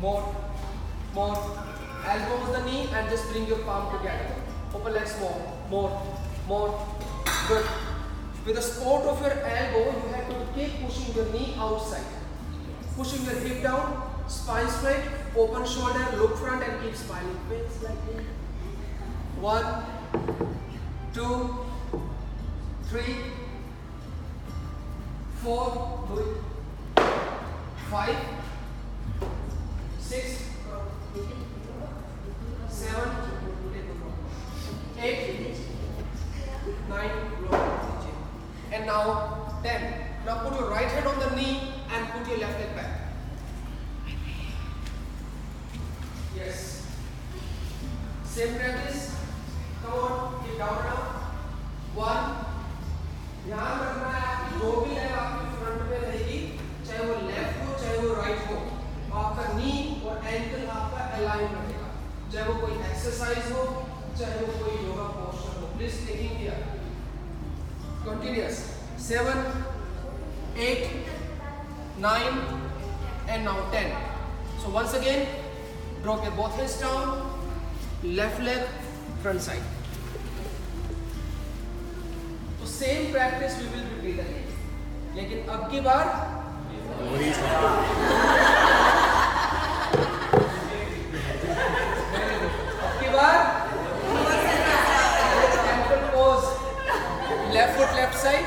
more, more. Elbow on the knee and just bring your palm together. Open legs more, more. Good. With the support of your elbow, you have to keep pushing your knee outside. Pushing your hip down, spine straight, open shoulder, look front and keep smiling. Face like this. 1, 2, 3, 4, do it. 5, 6, 7, 8, 9, and now 10. Now put your right hand on the knee and put your left leg back. Yes. Same practice. Come on, keep down and up. 1. ध्यान रखना है आपकी जो भी leg आपकी front में रहेगी, चाहे वो लेफ्ट हो चाहे वो राइट हो, आपका नी और एंकल आपका अलाइन रहेगा, चाहे वो कोई एक्सरसाइज हो चाहे वो कोई योगा पोस्चर हो. Please taking care. Continuous. 7, 8, 9 and now 10. So once again, drop your both hands down, left leg front side. तो same practice we will repeat again, लेकिन अब की बार temple pose, left foot left side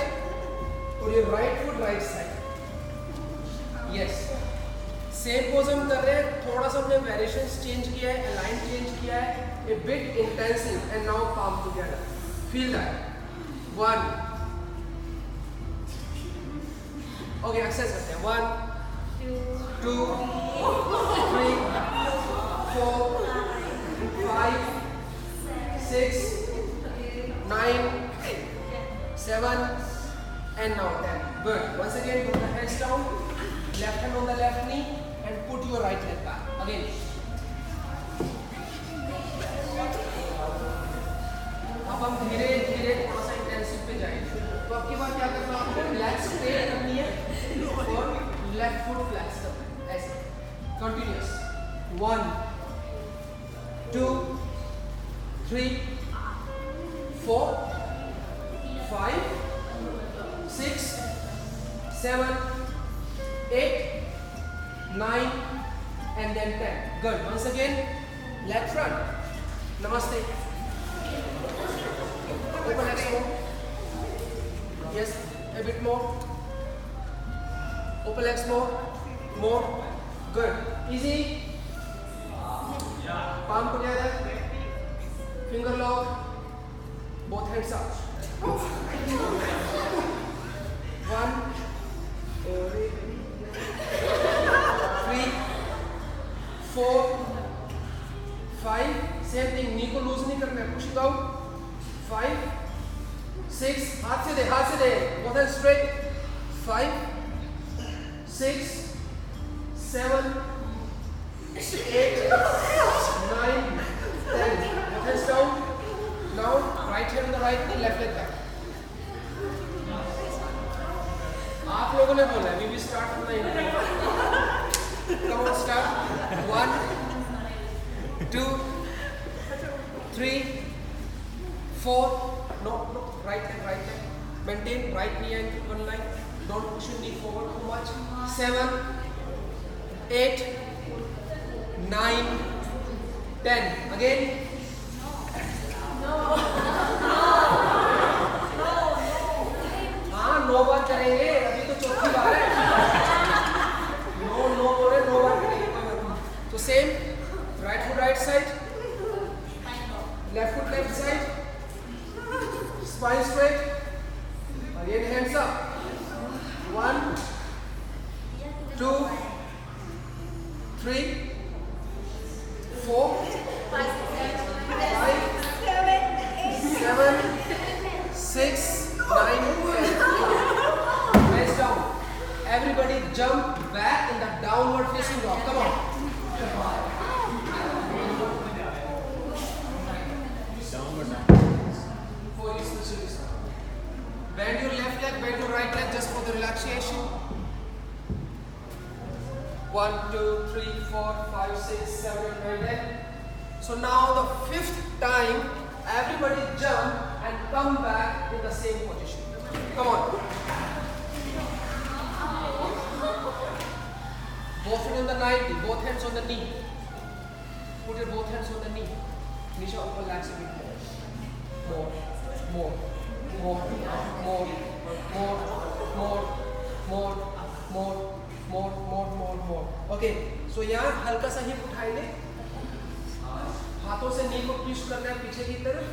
और ये right foot right side. Yes, same pose हम कर रहे हैं, थोड़ा सा हमने वेरिएशंस चेंज किया है, अलाइन चेंज किया है, a bit intensive and now palm together. Feel that. 1. Okay, exercise करते हैं. 1, 2, 3, 4, 5, 6, 9, 7, and now 10. Good. Once again, put the hands down, left hand on the left knee, and put your right leg back. Again. अब हम धीरे धीरे थोड़ा सा intensive पे जाएंगे. तो अब की बार क्या करना है, आपको लेग स्ट्रेट करनी है और लेफ्ट फुट फ्लैक्स करना है, ऐसे continuous. 1, 2, 3, 4, 5, 6, 7, 8, 9 and then 10. Good. Once again, leg front. Namaste. Open legs more. Yes, a bit more. Open legs more. More. Good. Easy. Palm together. Finger lock. Both hands up. 1, 3, 4, 5. Same thing. Knee को loose नहीं करना है. Push it out. 5, 6. हाथ से दे. Both hands straight. 5, 6, 7, 8, 9, 10. Both hands down. Now right hand on the right knee, left leg back. आप लोगों ने बोला है. We will start from the end. Come on, start. 1, 2, 3, 4. No, right leg. Maintain right knee and one line. Don't push your knee forward too much. 7, 8, 9, 10. Again. हाँ, 9 बार करेंगे. अभी तो चौथी बार है. नो बोले 9 बार करेंगे. तो same, right foot right side, left foot left side, spine straight. Again hands up. 1, 2, 3, 4, 5, 7, 6, 9, 10. Hands down. Everybody jump back in the downward facing dog. Come on. Bend your left leg, bend your right leg just for the relaxation. 1, 2, 3, 4, 5, 6, 7, 8, 9, 10. So now the fifth time, everybody jump and come back in the same position. Come on. Both feet on the 90, both hands on the knee. Put your both hands on the knee. Nisha, relax a bit more. More. More. More. More. More. More. More. More. More. More. More. Okay. So यहाँ हल्का सा hip उठाएंगे. हाथों से नी को push करना है पीछे की तरफ.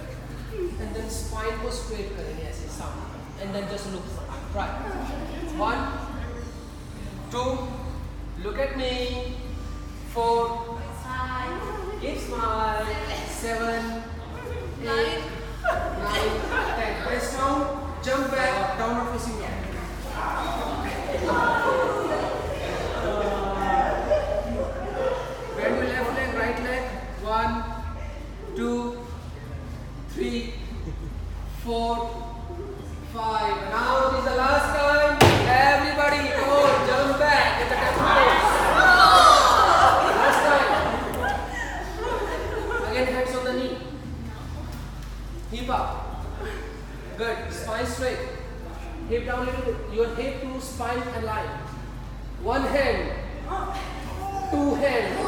And then spine को straight करेंगे ऐसे सामने. And then just look front. Try. 1, 2. Look at me. 4. Keep smile. 7, 8, 9, 10. Press down. Jump back. Downward facing dog. Bend your left leg, right leg. 1, 2, 3, 4, 5. Now this is the last time. Everybody, come on, jump back at the tempo pace. Last time. Again, hands on the knee. Hip up. Good. Spine straight. Hip down a little bit. Your hip to spine align. One hand. Two hands.